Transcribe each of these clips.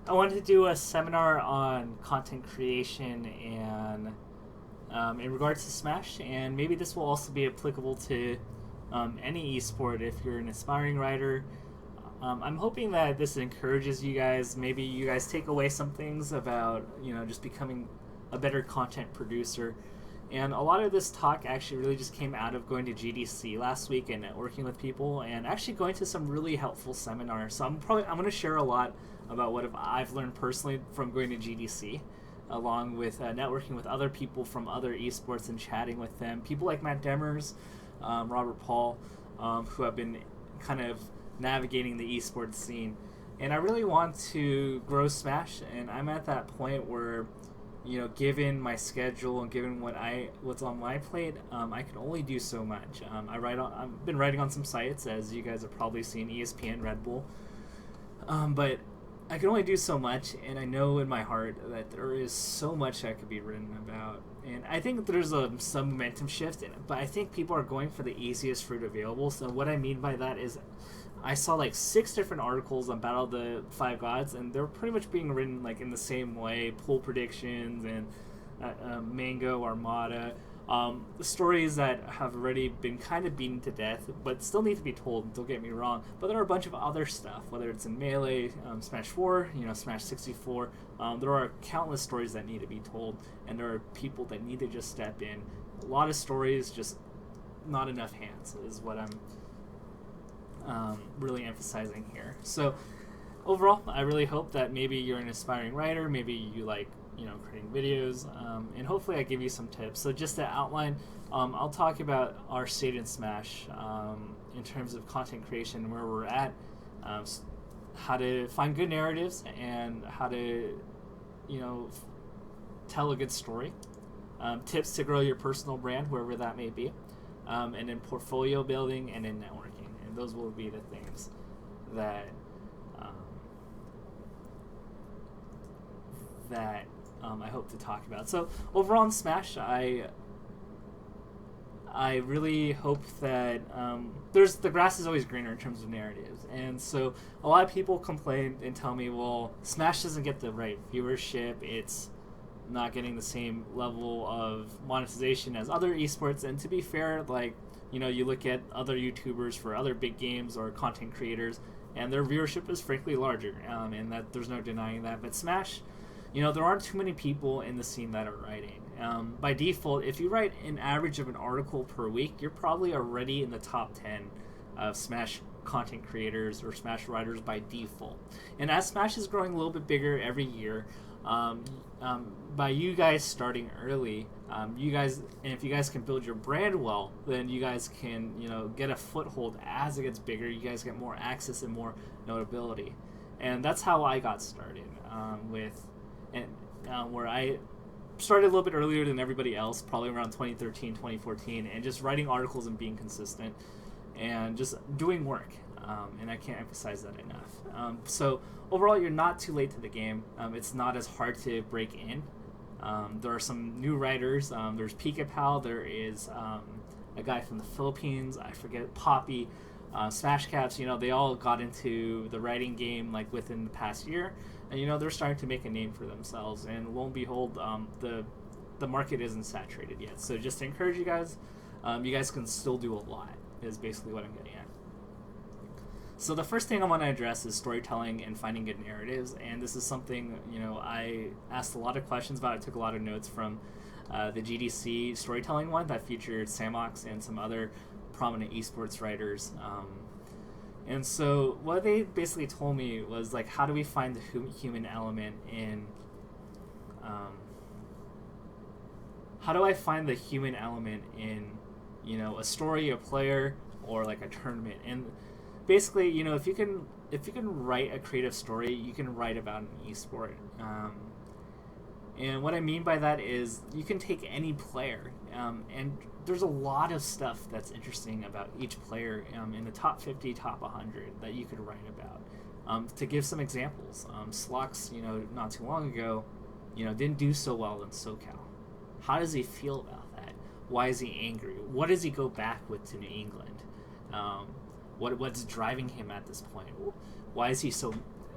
I wanted to do a seminar on content creation and in regards to Smash, and maybe this will also be applicable to any esport if you're an aspiring writer. I'm hoping that this encourages you guys. Maybe you guys take away some things about just becoming a better content producer. And a lot of this talk actually really just came out of going to GDC last week and networking with people, and actually going to some really helpful seminars. So I'm going to share a lot about what I've learned personally from going to GDC, along with networking with other people from other esports and chatting with them. People like Matt Demers, Robert Paul, who have been kind of navigating the esports scene. And I really want to grow Smash, and I'm at that point where, given my schedule and given what's on my plate, I can only do so much. I've been writing on some sites, as you guys have probably seen, ESPN, Red Bull, but I can only do so much, and I know in my heart that there is so much that could be written about. And I think there's some momentum shift, but I think people are going for the easiest fruit available. So what I mean by that is, I saw like 6 different articles on Battle of the Five Gods, and they're pretty much being written like in the same way, pool predictions and Mango, Armada, stories that have already been kind of beaten to death, but still need to be told. Don't get me wrong, but there are a bunch of other stuff, whether it's in Melee, Smash 4, Smash 64. There are countless stories that need to be told, and there are people that need to just step in. A lot of stories, just not enough hands, is what I'm really emphasizing here. So overall, I really hope that maybe you're an aspiring writer, maybe you like creating videos, and hopefully I give you some tips. So just to outline, I'll talk about our state in Smash in terms of content creation, where we're at, how to find good narratives, and how to tell a good story, tips to grow your personal brand wherever that may be, and in portfolio building and in networking. Those will be the things that I hope to talk about. So overall in Smash, I really hope that the grass is always greener in terms of narratives, and so a lot of people complain and tell me, well, Smash doesn't get the right viewership, it's not getting the same level of monetization as other esports. And to be fair, like, you look at other YouTubers for other big games or content creators, and their viewership is frankly larger, and that there's no denying that. But Smash, there aren't too many people in the scene that are writing. By default, if you write an average of an article per week, you're probably already in the top 10 of Smash content creators or Smash writers by default. And as Smash is growing a little bit bigger every year, by you guys starting early, and if you guys can build your brand well, then you guys can get a foothold. As it gets bigger, you guys get more access and more notability. And that's how I got started, where I started a little bit earlier than everybody else, probably around 2013, 2014, and just writing articles and being consistent and just doing work. And I can't emphasize that enough. So overall, you're not too late to the game. It's not as hard to break in. There are some new writers. There's Pika Pal. There is a guy from the Philippines. I forget, Poppy. Smash Caps. They all got into the writing game like within the past year, and they're starting to make a name for themselves. And lo and behold, the market isn't saturated yet. So just to encourage you guys can still do a lot. Is basically what I'm getting at. So the first thing I want to address is storytelling and finding good narratives, and this is something I asked a lot of questions about. I took a lot of notes from the GDC storytelling one that featured Samox and some other prominent esports writers. And so what they basically told me was, like, how do we find the human element in how do I find the human element in a story, a player, or like a tournament? And basically, if you can write a creative story, you can write about an esport. And what I mean by that is you can take any player, and there's a lot of stuff that's interesting about each player in the top 50, top 100 that you could write about. To give some examples, Slux, not too long ago, didn't do so well in SoCal. How does he feel about that? Why is he angry? What does he go back with to New England? What's driving him at this point? Why is he so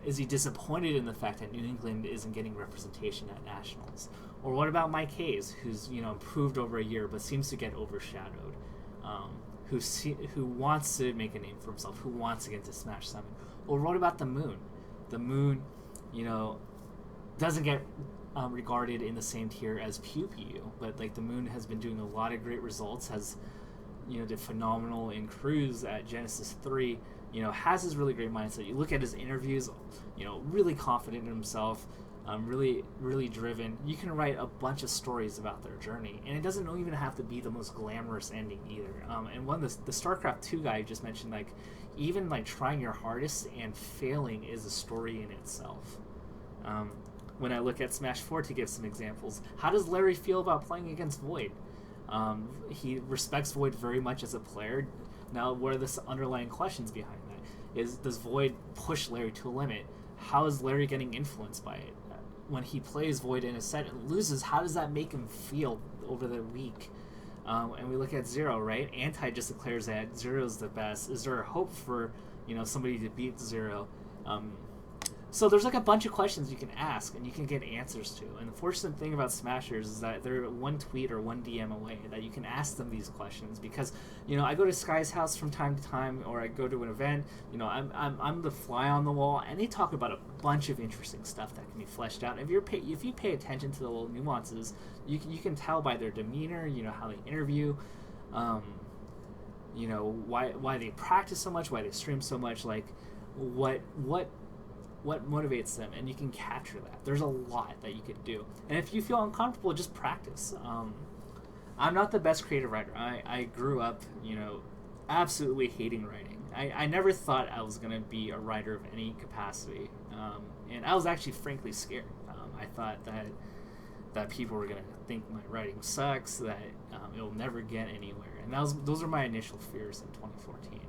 Is he disappointed in the fact that New England isn't getting representation at nationals? Or what about Mike Hayes, who's improved over a year but seems to get overshadowed, who wants to make a name for himself, who wants to get into Smash 7? Or what about the Moon? The Moon, doesn't get regarded in the same tier as Pew Pew, but like the Moon has been doing a lot of great results, has did phenomenal in Cruise at Genesis 3, has his really great mindset. You look at his interviews, really confident in himself, really, really driven. You can write a bunch of stories about their journey, and it doesn't even have to be the most glamorous ending either. And the StarCraft 2 guy just mentioned, like, even like trying your hardest and failing is a story in itself. When I look at Smash 4, to give some examples, how does Larry feel about playing against Void? He respects Void very much as a player. Now, what are the underlying questions behind that? Does Void push Larry to a limit? How is Larry getting influenced by it? When he plays Void in a set and loses, how does that make him feel over the week? And we look at Zero, right? Anti just declares that Zero's the best. Is there a hope for somebody to beat Zero? So there's like a bunch of questions you can ask and you can get answers to. And the fortunate thing about Smashers is that they're one tweet or one DM away that you can ask them these questions. Because I go to Sky's house from time to time, or I go to an event. I'm the fly on the wall, and they talk about a bunch of interesting stuff that can be fleshed out. If you pay attention to the little nuances, you can tell by their demeanor, how they interview, why they practice so much, why they stream so much, like what motivates them, and you can capture that. There's a lot that you can do, and if you feel uncomfortable, just practice. I'm not the best creative writer. I grew up absolutely hating writing. I never thought I was going to be a writer of any capacity, and I was actually frankly scared. I thought that people were going to think my writing sucks, that it'll never get anywhere, and those are my initial fears in 2014.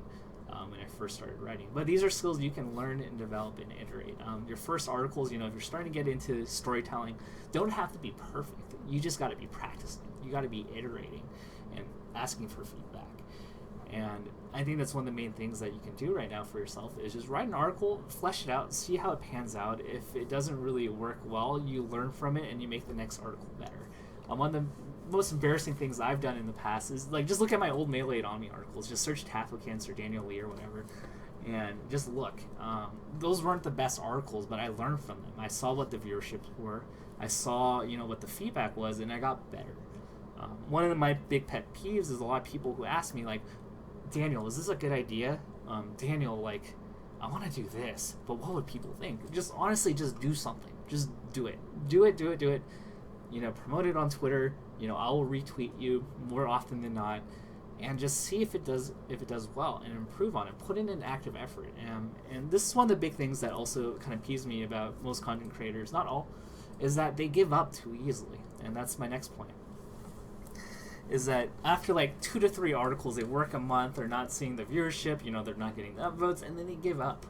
When I first started writing. But these are skills you can learn and develop and iterate. Your first articles, if you're starting to get into storytelling, don't have to be perfect. You just got to be practicing. You got to be iterating and asking for feedback. And I think that's one of the main things that you can do right now for yourself is just write an article, flesh it out, see how it pans out. If it doesn't really work well, you learn from it and you make the next article better. One of the most embarrassing things I've done in the past is like just look at my old Melee on Me articles. Just search Tafo cancer, Daniel Lee or whatever, and just look. Those weren't the best articles, but I learned from them. I saw what the viewerships were. I saw what the feedback was, and I got better. One of my big pet peeves is a lot of people who ask me like, Daniel, is this a good idea? Daniel, like, I want to do this, but what would people think? Just honestly, just do something. Just do it. Do it. Promote it on Twitter. I will retweet you more often than not, and just see if it does well and improve on it. Put in an active effort. And this is one of the big things that also kind of peeves me about most content creators, not all, is that they give up too easily. And that's my next point. Is that after like 2 to 3 articles, they work a month, they're not seeing the viewership, they're not getting the upvotes, and then they give up.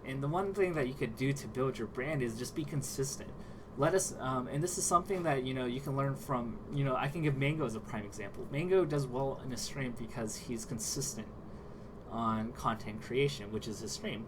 And the one thing that you could do to build your brand is just be consistent. Let us, and this is something that you can learn from. I can give Mango as a prime example. Mango does well in a stream because he's consistent on content creation, which is his stream.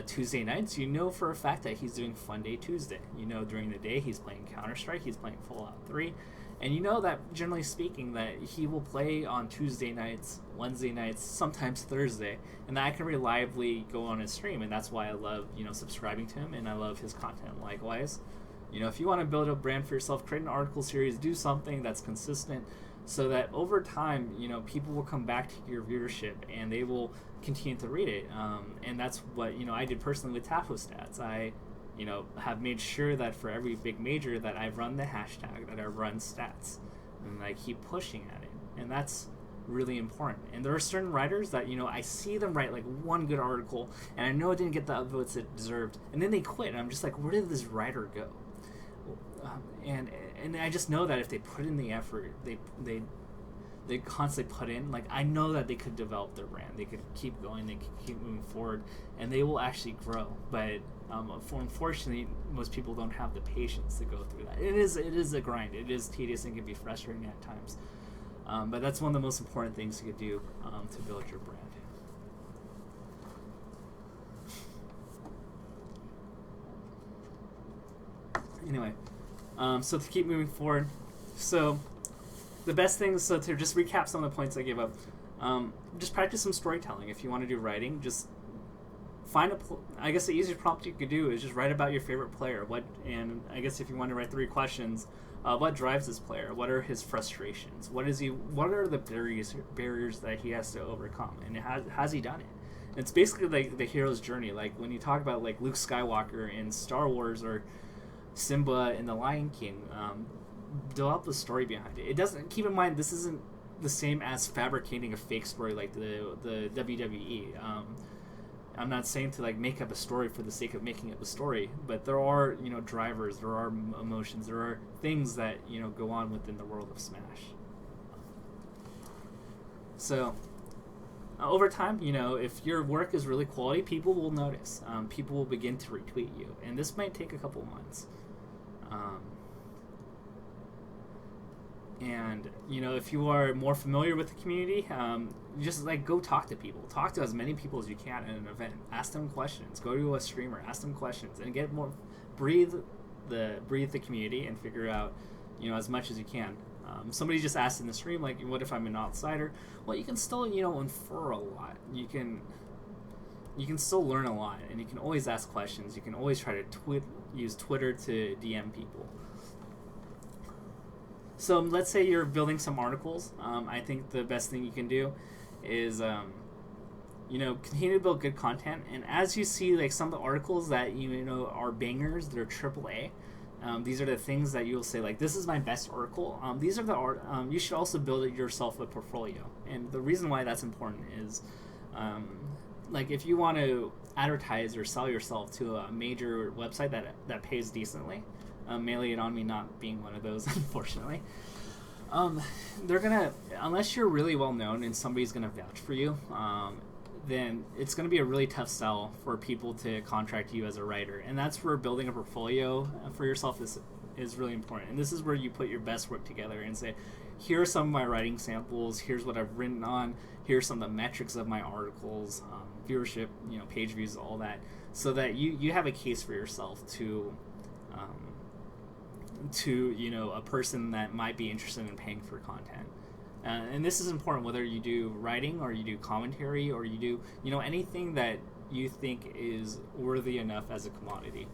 Tuesday nights, for a fact that he's doing Fun Day Tuesday. During the day he's playing Counter-Strike, he's playing Fallout 3, and that generally speaking that he will play on Tuesday nights, Wednesday nights, sometimes Thursday, and that I can reliably go on his stream, and that's why I love subscribing to him, and I love his content likewise. If you want to build a brand for yourself, create an article series, do something that's consistent so that over time, people will come back to your viewership and they will continue to read it. And that's what, I did personally with Tafo Stats. I, have made sure that for every big major that I run the hashtag, that I run stats, and I keep pushing at it. And that's really important. And there are certain writers that, I see them write like one good article and I know it didn't get the upvotes it deserved, and then they quit. And I'm just like, where did this writer go? And I just know that if they put in the effort, they constantly put in, like, I know that they could develop their brand, they could keep going, they could keep moving forward, and they will actually grow. But unfortunately, most people don't have the patience to go through that. It is a grind. It is tedious and can be frustrating at times. But that's one of the most important things you could do to build your brand. Anyway, so to keep moving forward, so the best things, so to just recap some of the points I gave up, just practice some storytelling. If you want to do writing, just find I guess the easiest prompt you could do is just write about your favorite player. And I guess if you want to write 3 questions, what drives this player? What are his frustrations? What are the barriers that he has to overcome? And has he done it? It's basically like the hero's journey. Like when you talk about like Luke Skywalker in Star Wars or Simba in The Lion King, develop the story behind it. It doesn't. Keep in mind, this isn't the same as fabricating a fake story like the WWE. I'm not saying to like make up a story for the sake of making up a story, but there are drivers, there are emotions, there are things that go on within the world of Smash. So over time, if your work is really quality, people will notice. People will begin to retweet you, and this might take a couple months. And if you are more familiar with the community, just like go talk to people. Talk to as many people as you can at an event. Ask them questions. Go to a streamer. Ask them questions, and get more. Breathe the community and figure out as much as you can. Somebody just asked in the stream, like, what if I'm an outsider? Well, you can still infer a lot. You can still learn a lot, and you can always ask questions. You can always try to use Twitter to DM people. So let's say you're building some articles. I think the best thing you can do is, continue to build good content. And as you see, like some of the articles that are bangers, they're AAA. These are the things that you'll say, like, this is my best article. These are the you should also build it yourself a portfolio. And the reason why that's important is, like, if you want to advertise or sell yourself to a major website that pays decently. Mail It On Me not being one of those, unfortunately. They're gonna, unless you're really well known and somebody's gonna vouch for you, then it's gonna be a really tough sell for people to contract you as a writer. And that's where building a portfolio for yourself is really important. And this is where you put your best work together and say, here are some of my writing samples. Here's what I've written on. Here's some of the metrics of my articles, viewership, page views, all that, so that you have a case for yourself to a person that might be interested in paying for content. And this is important whether you do writing or you do commentary or you do anything that you think is worthy enough as a commodity.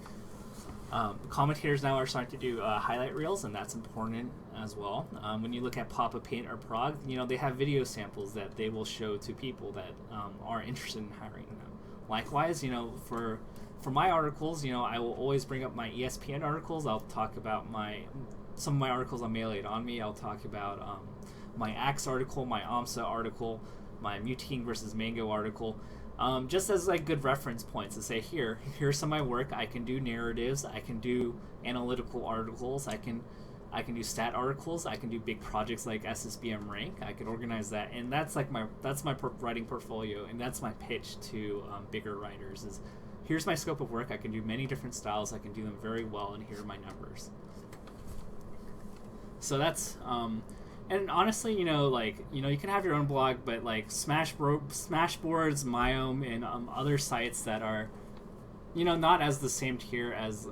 Commentators now are starting to do highlight reels, and that's important as well. When you look at Papa Paint or Prague, they have video samples that they will show to people that are interested in hiring them. Likewise, for my articles, I will always bring up my ESPN articles. I'll talk about some of my articles on Mail It On Me. I'll talk about my Axe article, my AMSA article, my Mewtwo versus Mango article, just as like good reference points to say, here's some of my work. I can do narratives. I can do analytical articles. I can do stat articles. I can do big projects like SSBM Rank. I can organize that, and that's my writing portfolio, and that's my pitch to bigger writers is, here's my scope of work. I can do many different styles. I can do them very well, and here are my numbers. So that's, and honestly, you can have your own blog, but like Smashboards, Myome, and other sites that are, not as the same tier as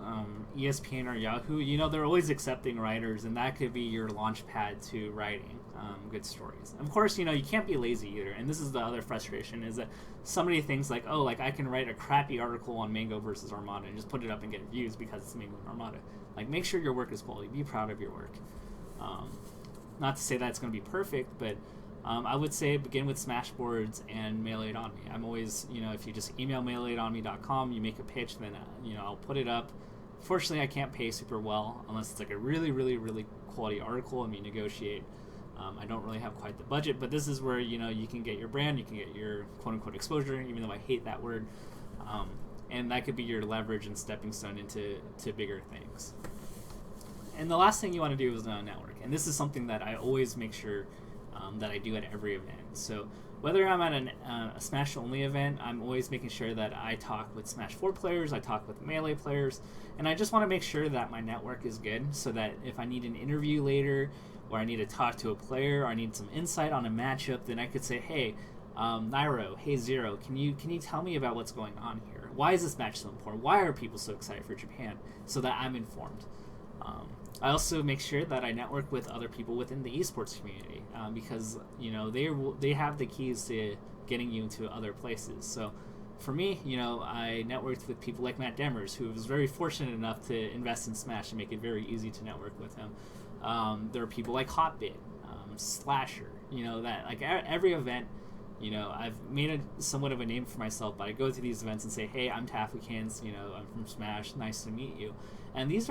ESPN or Yahoo. They're always accepting writers, and that could be your launch pad to writing good stories. Of course, you can't be lazy either, and this is the other frustration, is that so many things like, I can write a crappy article on Mango versus Armada and just put it up and get views because it's Mango and Armada. Like, make sure your work is quality. Be proud of your work. Not to say that it's going to be perfect, but I would say begin with Smashboards and Mail It On Me. I'm always, if you just email mailitonme.com, you make a pitch, then, I'll put it up. Fortunately, I can't pay super well unless it's like a really, really, really quality article and we negotiate. I don't really have quite the budget, but this is where, you can get your brand, you can get your quote-unquote exposure, even though I hate that word. And that could be your leverage and stepping stone into bigger things. And the last thing you want to do is network. And this is something that I always make sure that I do at every event. So whether I'm at a Smash-only event, I'm always making sure that I talk with Smash 4 players, I talk with Melee players, and I just want to make sure that my network is good so that if I need an interview later, or I need to talk to a player, or I need some insight on a matchup, then I could say, hey, Nairo, hey Zero, can you tell me about what's going on here? Why is this match so important? Why are people so excited for Japan? So that I'm informed. I also make sure that I network with other people within the esports community, because they have the keys to getting you into other places. So for me, I networked with people like Matt Demers, who was very fortunate enough to invest in Smash and make it very easy to network with him. There are people like Hotbit, Slasher, that like every event, I've made somewhat of a name for myself, but I go to these events and say, hey, I'm Tafo, I'm from Smash, nice to meet you. And this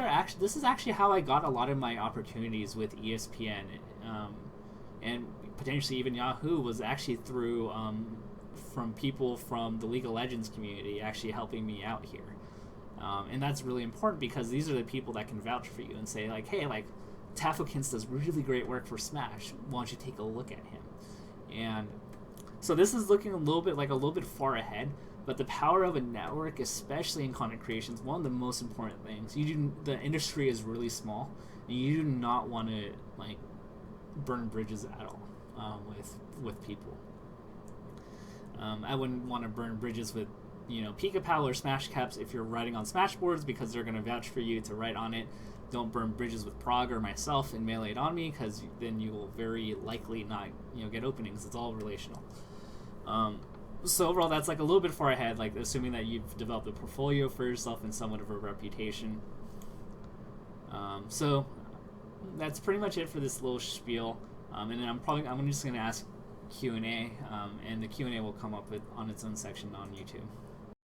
is actually how I got a lot of my opportunities with ESPN, and potentially even Yahoo was actually through from people from the League of Legends community actually helping me out here. And that's really important because these are the people that can vouch for you and say like, hey, like Tafokins does really great work for Smash. Why don't you take a look at him? And so this is looking a little bit far ahead, but the power of a network, especially in content creation, is one of the most important things. The industry is really small, and you do not want to like burn bridges at all with people. I wouldn't want to burn bridges with Pika-Pal or Smash Caps if you're writing on Smash boards, because they're going to vouch for you to write on it. Don't burn bridges with Prague or myself and Melee It On Me, because then you will very likely not get openings. It's all relational. So overall, that's like a little bit far ahead, like assuming that you've developed a portfolio for yourself and somewhat of a reputation. So that's pretty much it for this little spiel. And then I'm just going to ask Q&A, and the Q&A will come up on its own section on YouTube.